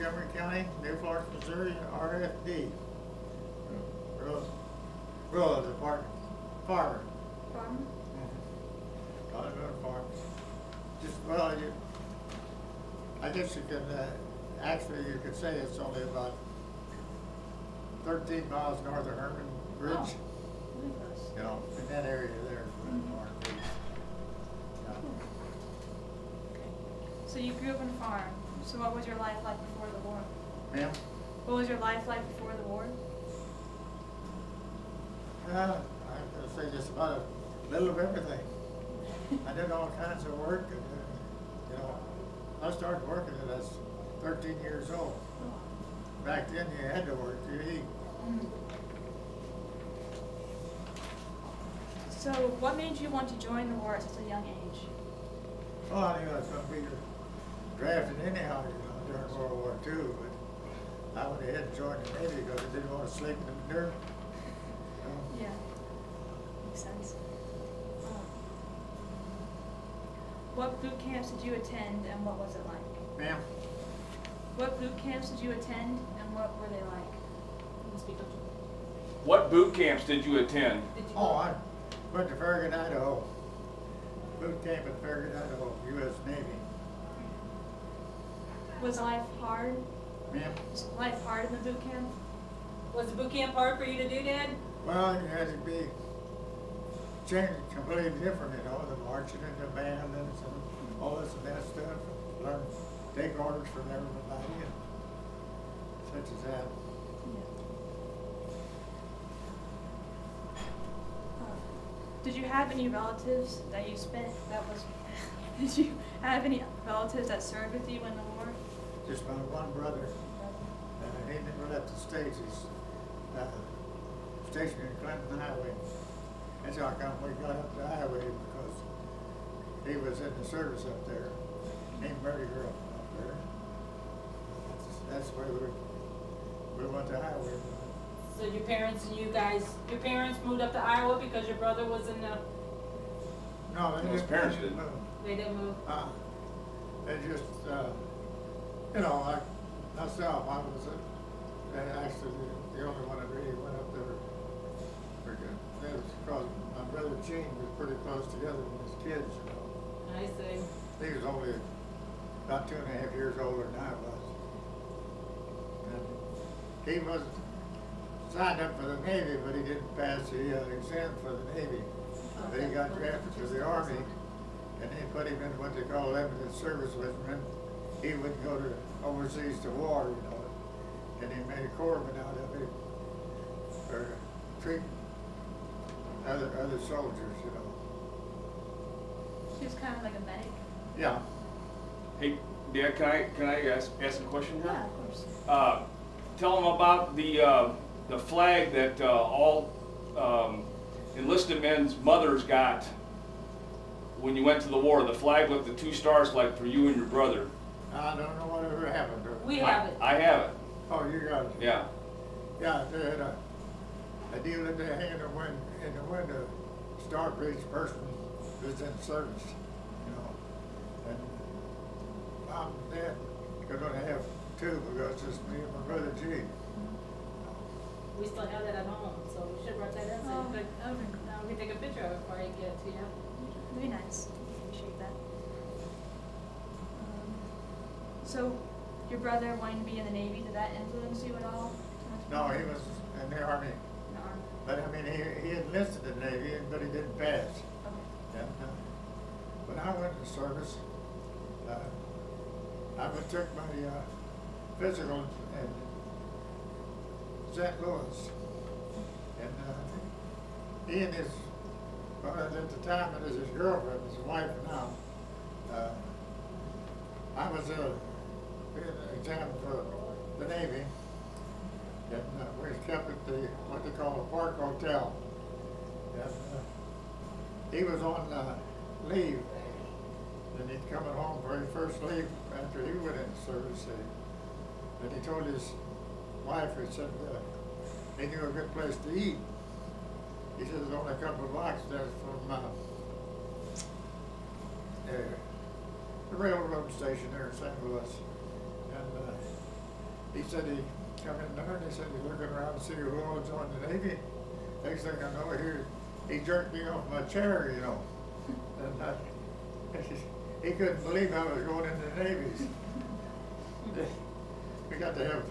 Montgomery County, New Florence, Missouri, RFD. Rural Department. Farmer. Farmer? Got it on a farm. Just, well, I guess you can, actually you could say it's only about 13 miles north of Herman Bridge. Oh, really close. You know, in that area there. Yeah. So you grew up on a farm. So what was your life like before the war? Ma'am? What was your life like before the war? I would say just about a little of everything. I did all kinds of work, and you know, I started working when I was 13 years old. Back then, you had to work to eat. So what made you want to join the war at such a young age? Well, I knew I was going to be drafted anyhow, you know, during World War II, but I went ahead and joined the Navy because I didn't want to sleep in the dirt. Yeah, makes sense. What boot camps did you attend, and what was it like? Ma'am? What boot camps did you attend, and what were they like? What boot camps did you attend? Oh, I went to Farragut, Idaho. Boot camp at Farragut, Idaho, U.S. Navy. Was life hard? Ma'am? Was life hard in the boot camp? Was the boot camp hard for you to do, Dad? Well, you had to be changed completely different, you know, the marching in the band and all this and that stuff. Learn, take orders from everybody and such as that. Did you have any relatives that you spent that was? Did you have any relatives that served with you in the war? Just my one brother. He never left the States. He's stationed in Clinton Highway. That's how come we got up the highway, because he was in the service up there. He married her up there. That's where we went to highway. So your parents and you guys, your parents moved up to Iowa because your brother was in the... No, His parents didn't. move. They didn't move? They just, you know, like myself, I was actually the only one that really went up there. That was because my brother Gene was pretty close together with his kids, you know. I see. He was only about 2.5 years older than I was. And he was signed up for the Navy, but he didn't pass the exam for the Navy. But he got drafted to the Army, and they put him in what they call limited service with him. He wouldn't go to overseas to war, you know, and he made a corpsman out of it for treating other soldiers, you know. She was kind of like a medic. Yeah. Hey, Dad, can I ask a question here? Yeah, of course. Tell them about the flag that all enlisted men's mothers got when you went to the war. The flag with the 2 stars, like for you and your brother. I don't know whatever happened to it. We have it. I have it. Oh, you got it. Yeah. Yeah, they had a deal that they hang in the window, star for each person who's in service, you know. And Mom and Dad could only have 2 because it's just me and my brother Gene. We still have that at home, so we should write that in. So you could, we can take a picture of it before I get it to you. That'd be nice. Appreciate that. So, your brother wanting to be in the Navy, did that influence you at all? No, he was in the Army. In the Army. But I mean, he enlisted in the Navy, but he didn't pass. Okay. And when I went to service, I took my physical in St. Louis. And he and his, at the time it was his girlfriend, his wife now, I was in an exam for the Navy. And we was kept at the, what they call a park hotel. And he was on leave. And he'd coming home for his first leave after he went into service. And he told his wife, he said, he knew a good place to eat. He said there's only a couple of blocks there from the railroad station there in St. Louis. And he said he come in there and he said he's looking around to see who all joined the Navy. Next thing I know, he jerked me off my chair, you know. And he couldn't believe I was going into the Navy. We got to have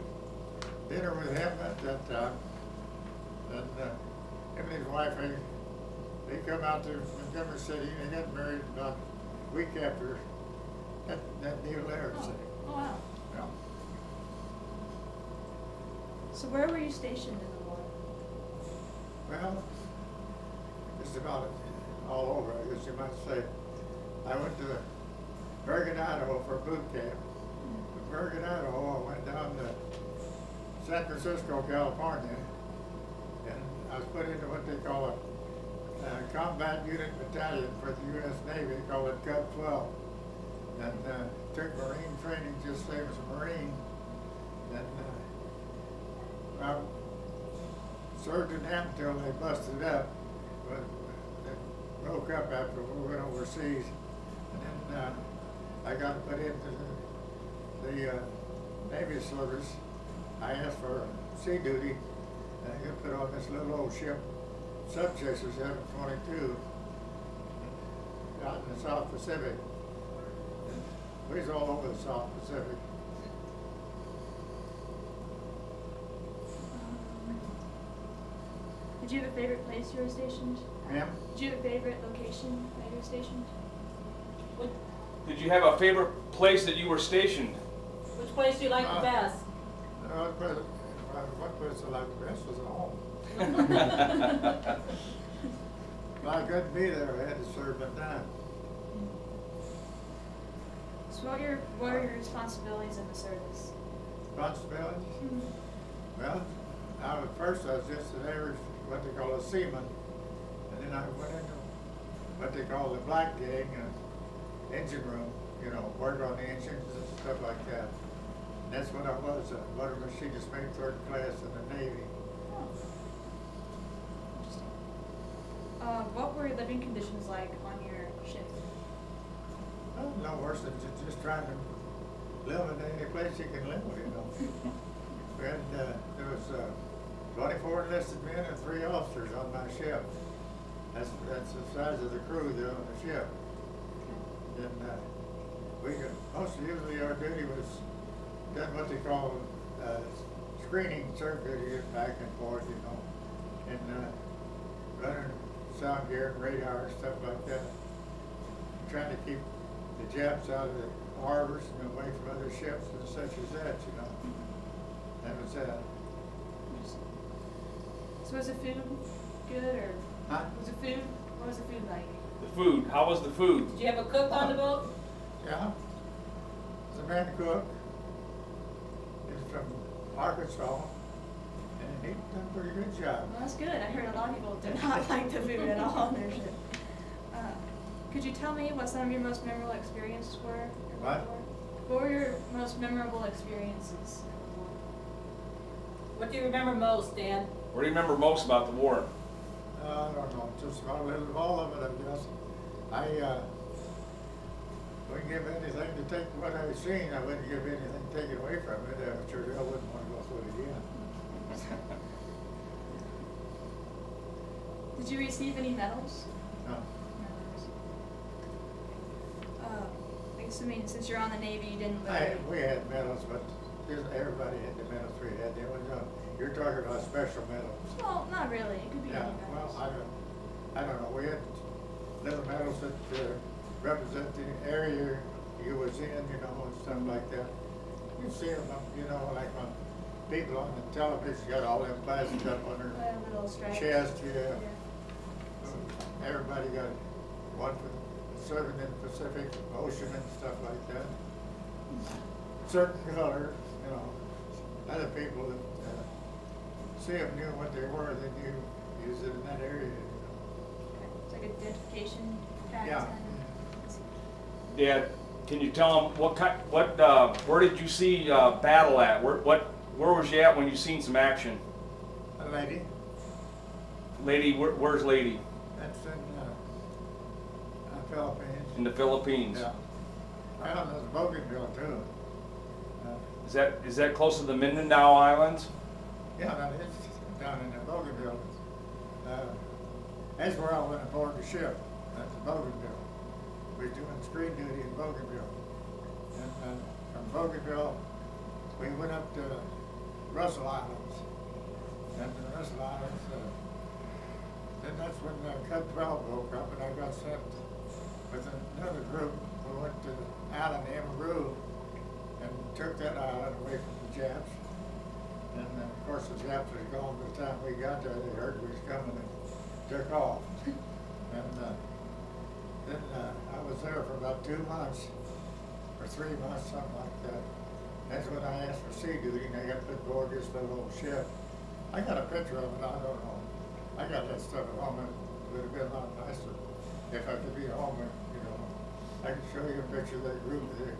dinner with him at that time. And him and his wife, they come out to Montgomery City and they got married about a week after that deal there. Oh, So, oh wow. yeah. So where were you stationed in the war? Well, just about all over, I guess you might say. I went to Bergen, Idaho for boot camp. From Bergen, Idaho, I went down to San Francisco, California, and I was put into what they call a combat unit battalion for the U.S. Navy. They call it Cub 12. And took Marine training just same as a Marine. And I served in them until they busted up. But they broke up after we went overseas. And then I got put into the Navy service. I asked for sea duty, and I got put on this little old ship, Subchaser 722, out in the South Pacific. We was all over the South Pacific. Did you have a favorite place you were stationed? Ma'am? Did you have a favorite location that you were stationed? Did you have a favorite place that you were stationed? Which place do you like the best? What place I liked the best was at home. If I couldn't be there, I had to serve my time. So what are your responsibilities in the service? Responsibilities? Well, first I was just an average, what they call a seaman. And then I went into what they call the black gang, engine room, you know, work on the engines and stuff like that. And that's what I was, a motor machinist, made 3rd class in the Navy. Interesting. What were your living conditions like on your ship? Well, no worse than just trying to live in any place you can live, you know. We had, there was 24 enlisted men and 3 officers on my ship. That's the size of the crew there on the ship. And usually our duty was done what they call screening circuit back and forth, you know, and running sound gear and radar and stuff like that. Trying to keep the Japs out of the harbors and away from other ships and such as that, you know. That was that. So was the food good or? Huh? What was the food like? The food. How was the food? Did you have a cook on the boat? Yeah. The man cook is from Arkansas, and he done a pretty good job. Well, that's good. I heard a lot of people did not like the food at all on their ship. Could you tell me what some of your most memorable experiences were? What? What were your most memorable experiences? What do you remember most, Dan? What do you remember most about the war? I don't know, just about a little of all of it, I guess. Wouldn't give anything to take what I've seen. I wouldn't give anything taken away from it. I'm sure I wouldn't want to go through it again. Did you receive any medals? No. I guess, I mean, since you're on the Navy, you didn't really... We had medals, but everybody had the medals we had. They was, you're talking about special medals. Well, not really. It could be Yeah, any medals. well, I don't know. We had little medals that represent the area you was in, you know, and stuff like that. You see them, you know, like on people on the television, got all them plastic up on their Little stripes. chest, yeah. Everybody got one for serving in the Pacific Ocean and stuff like that. Certain color, you know. Other people that see them knew what they were, they knew use it in that area. You know. Okay. It's like identification tags. Yeah. Dad, can you tell them where did you see battle at? Where was you at when you seen some action? A lady. Lady, where's Lady? That's in Philippines. In the Philippines. Yeah. Well, there's Bougainville too. Is that close to the Mindanao Islands? Yeah, that is down in the Bougainville. That's where I went aboard the ship. That's Bougainville. We were doing screen duty in Bougainville. And from Bougainville, we went up to Russell Islands. And the Russell Islands, then that's when Cut 12 broke up, and I got sent with another group. We went to the island Emeroo and took that island away from the Japs. And of course the Japs was gone by the time we got there. They heard we was coming and took off. And then I was there for about 2 months, or 3 months, something like that. That's when I asked for sea duty, and I got put aboard this little old ship. I got a picture of it, I don't know. I got that stuff at home, and it would have been a lot nicer if I could be at home, you know. I can show you a picture of that group there.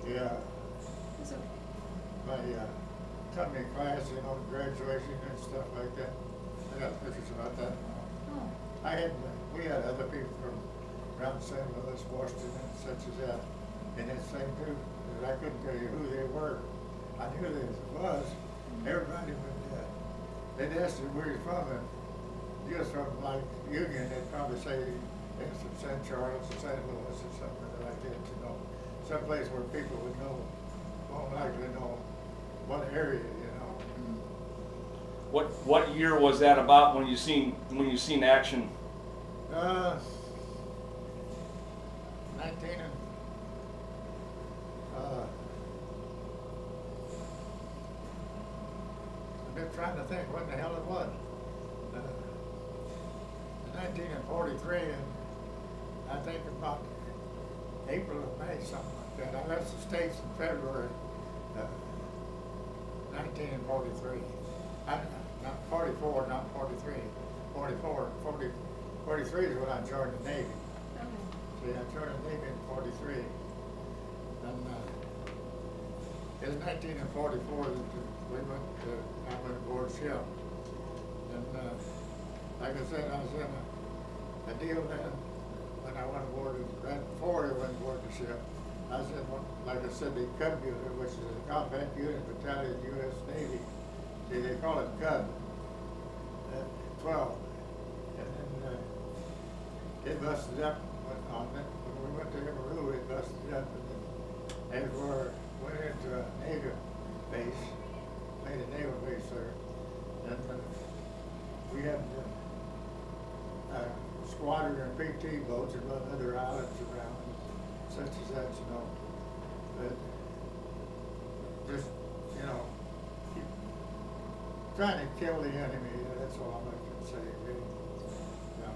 Yeah. It's okay. My company class, you know, graduation and stuff like that. I got pictures about that. Oh. We had other people from around St. Louis, Washington, and such as that, in that same group. But I couldn't tell you who they were. I knew who it was. Everybody would, they'd ask you where you're from, and you're from like Union, they'd probably say it's from St. Charles or St. Louis or something like that, you know. Someplace where people would know, won't likely know what area, you know. What year was that about when you seen action? 19 and I've been trying to think what the hell it was. 1943, and I think about April or May, something like that. I left the States in February 1943. Not 44, not 43. 44, 43 is when I joined the Navy. Okay. See, I joined the Navy in 43. And it was 1944 that I went aboard ship. And like I said, I was in a deal then when I went aboard, right before I went aboard the ship. I was in, like I said, the Cub Unit, which is a combat unit battalion, U.S. Navy. See, they call it Cub. 12. And then it busted up on it. When we went to Emeroo, it busted up, and then went into a naval base, made a naval base there. And we had squadron and PT boats and other islands around, such as that, you know. But just, you know, keep trying to kill the enemy, that's all I can say, really. Yeah.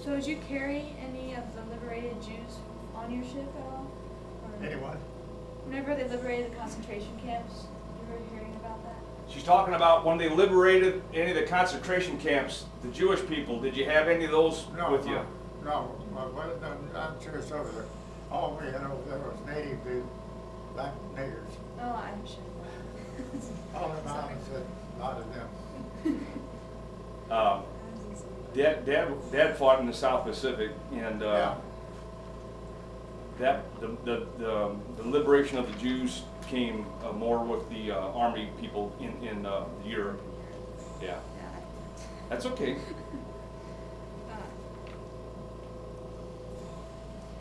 So did you carry any of the liberated Jews on your ship at all? Or Anyone? whenever they liberated the concentration camps, you were hearing about that? She's talking about when they liberated any of the concentration camps, the Jewish people. Did you have any of those with you? No. I'm sure it's over there. All we had over there was native dude, black niggers. Oh, I'm sure. All the mountains, a lot of them. Dad fought in the South Pacific, and Yeah. that the liberation of the Jews came more with the army people in Europe. Yeah, that's okay.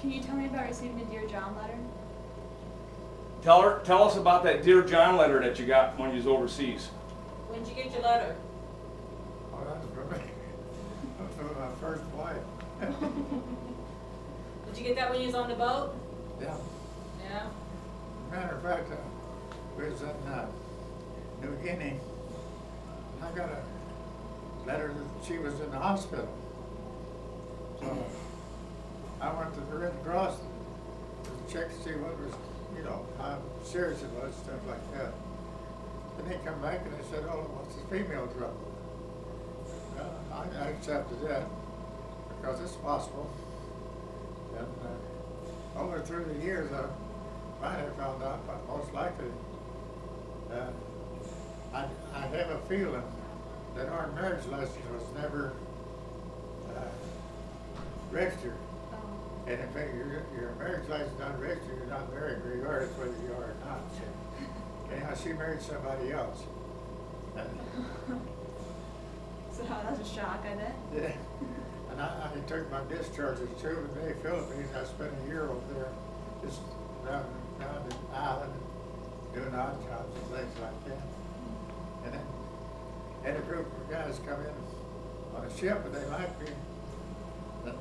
Can you tell me about receiving a Dear John letter? Tell us about that Dear John letter that you got when you was overseas. When'd you get your letter? Oh, that's from me. That's from my first wife. Did you get that when you was on the boat? Yeah. Yeah. Matter of fact, we was in New Guinea, and I got a letter that she was in the hospital. So I went to the Red Cross to check to see what was, you know, how serious it was, stuff like that. And they come back and they said, oh, what's the female trouble? Well, I accepted that because it's possible. And over through the years, I finally found out, but most likely, I have a feeling that our marriage license was never registered. Oh. And if your marriage license is not registered, you're not married regardless whether you are or not. So, anyhow, she married somebody else. And, So that was a shock, I bet. yeah. And I took my discharges too in the Philippines. I spent a year over there just down the island doing odd jobs and things like that. And then had a group of guys come in on a ship and they liked me. And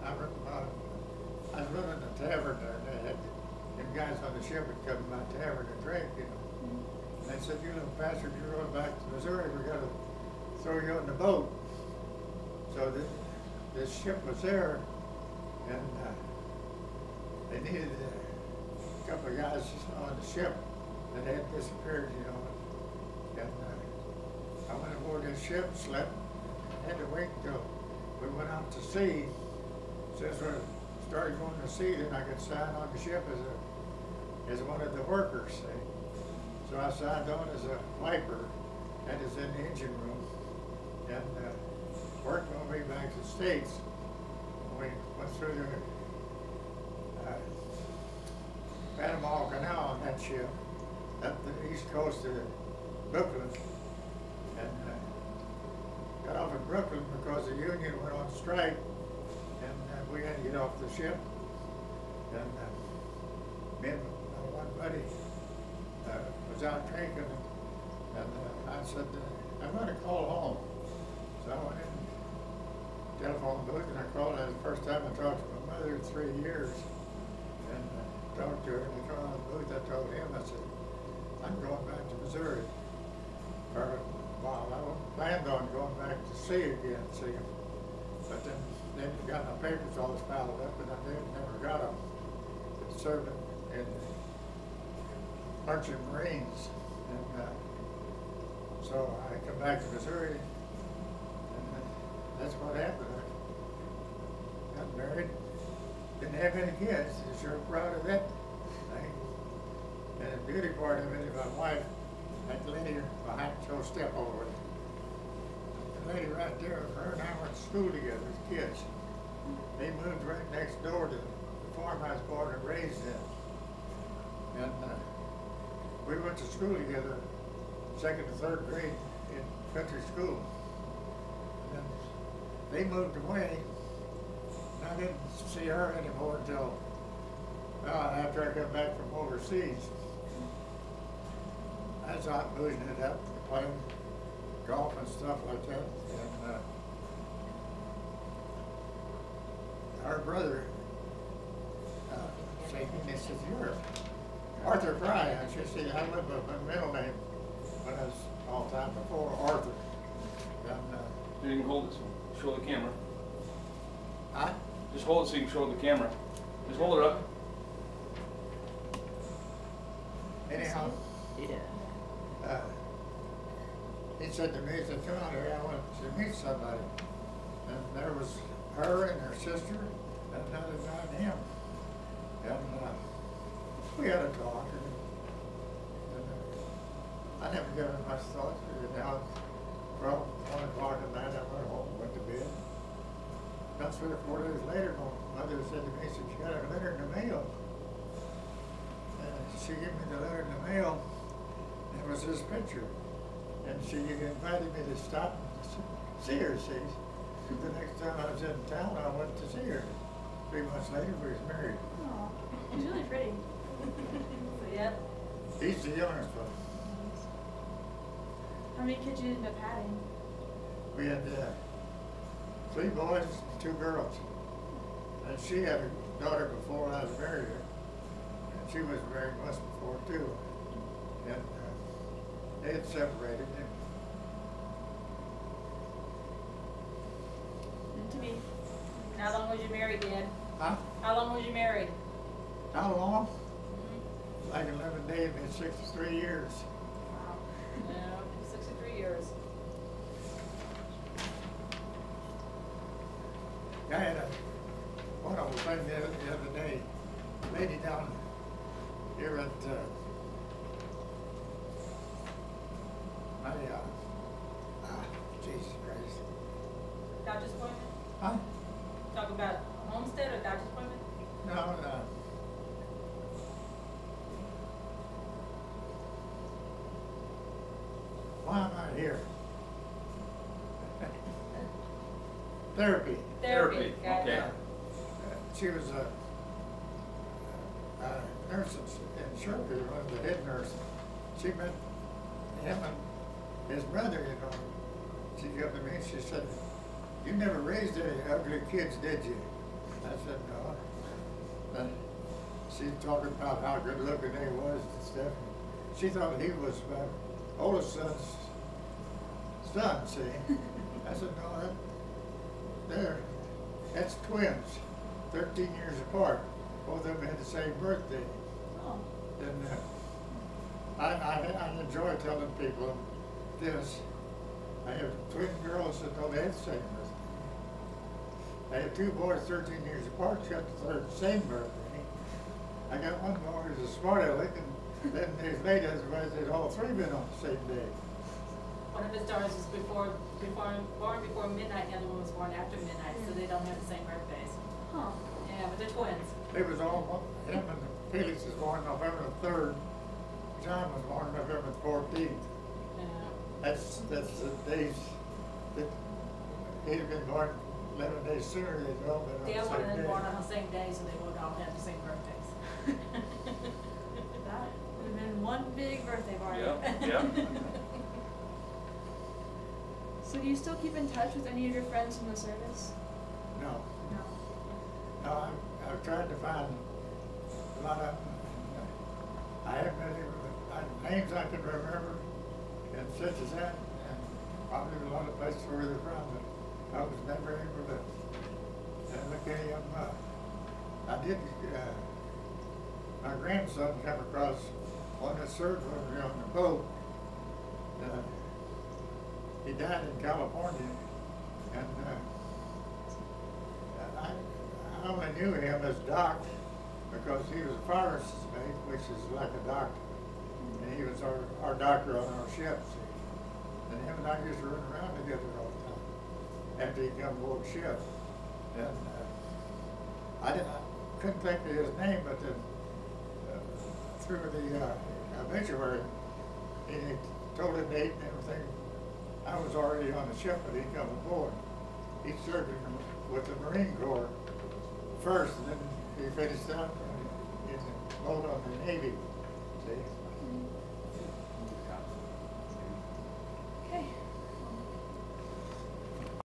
I was running a tavern there, and they had them guys on the ship would come to my tavern and drink, you know. And they said, "You little bastard, you're going back to Missouri. We're going to throw you on the boat." So this ship was there, and they needed a couple of guys on the ship that had disappeared, you know. And I went aboard this ship, slept, had to wait until we went out to sea. Since we started going to sea, then I could sign on the ship as one of the workers, see. So I signed on as a wiper, and is in the engine room, and worked my way back to the States. We went through the Panama Canal on that ship, up the east coast of Brooklyn, and got off in Brooklyn because the union went on strike, and we had to get off the ship. And me and my one buddy was out drinking, and I said, "I'm going to call home." So I went in the telephone booth and I called. That was the first time I talked to my mother in 3 years, and talked to her in the telephone booth. I told him, I said, "I'm going back to Missouri." For a while, I planned on going back to sea again, see him. But then we got my papers all piled up, and I never got them. Serving in Merchant Marines, and so I come back to Missouri, and that's what happened. I got married, didn't have any kids. I'm sure proud of that thing. And the beauty part of it is my wife, that lady behind Joe step over it. The lady right there, her and I went to school together as kids. They moved right next door to the farm I was born and raised in. And we went to school together, 2nd to 3rd grade in country school. And then they moved away, and I didn't see her anymore until after I got back from overseas. I was out boozing it up, playing golf and stuff like that. And our brother, he says, "You're Arthur Frye." I should say, I lived with my middle name when I was all the time before Arthur. And, You can hold it, so show the camera. I, Just hold it so you can show the camera. Just hold it up. anyhow, Yeah. he said to me, he said, "Come out here, I want to meet somebody." And there was her and her sister, and another guy and him. And we had a talk, and I never gave it much thought. Now, from 1 o'clock at night, I went home, went to bed. About 3 or 4 days later, my mother said to me, "She got a letter in the mail." And she gave me the letter in the mail, and it was this picture. And she invited me to stop and see her, see. The next time I was in town, I went to see her. 3 months later, we was married. Aw, she's really pretty. So, yep. He's the youngest one. How many kids you ended up having? We had 3 boys, 2 girls. And she had a daughter before I was married her. And she was married once before too. And they had separated. To me. How long was you married, Dad? Huh? How long was you married? How long? Like 11 days, been 63 years. Wow. Yeah, 63 years. I had a wonderful thing the other day. A lady down here at Jesus Christ. Doctor's appointment? Huh? Why am I here? Therapy. Therapy, Got okay. it. She was a nurse in Sherwood, one of the head nurse. She met him and his brother, you know. She came to me and she said, "You never raised any ugly kids, did you?" I said, "No." She talked about how good looking he was and stuff. She thought he was my oldest son's son, see. I said, "No, that's twins, 13 years apart. Both of them had the same birthday." Oh, And I enjoy telling people this. I have twin girls that don't have the same birthday. I have two boys 13 years apart, got the same birthday. I got one boy who's a smart aleck, and then his lady has they'd all three been on the same day. one of his daughters was born before midnight, the other one was born after midnight, so they don't have the same birthdays. Huh. Yeah, but they're twins. It was all, him and Felix was born November the 3rd. John was born November the 14th. Yeah. That's the days that he'd have been born 11 days sooner, they'd all been on The the other one same was day. born on the same day, so they would all have the same birthdays. That would have been one big birthday party. Yep, yep. So do you still keep in touch with any of your friends from the service? No, No. no, I've tried to find a lot of them. I haven't been able to, names I can remember and such as that, and probably a lot of places where they're from, but I was never able to look any of them up. I did, my grandson come across one that served with me on the boat. He died in California, and I only knew him as Doc because he was a pharmacist's mate, which is like a doctor. And he was our doctor on our ship, see. And him and I used to run around together all the time after he come aboard ship. And I couldn't think of his name, but then through the obituary, he told the date and everything. I was already on the ship, but he come aboard. He served with the Marine Corps first, and then he finished up in the boat on the Navy, see.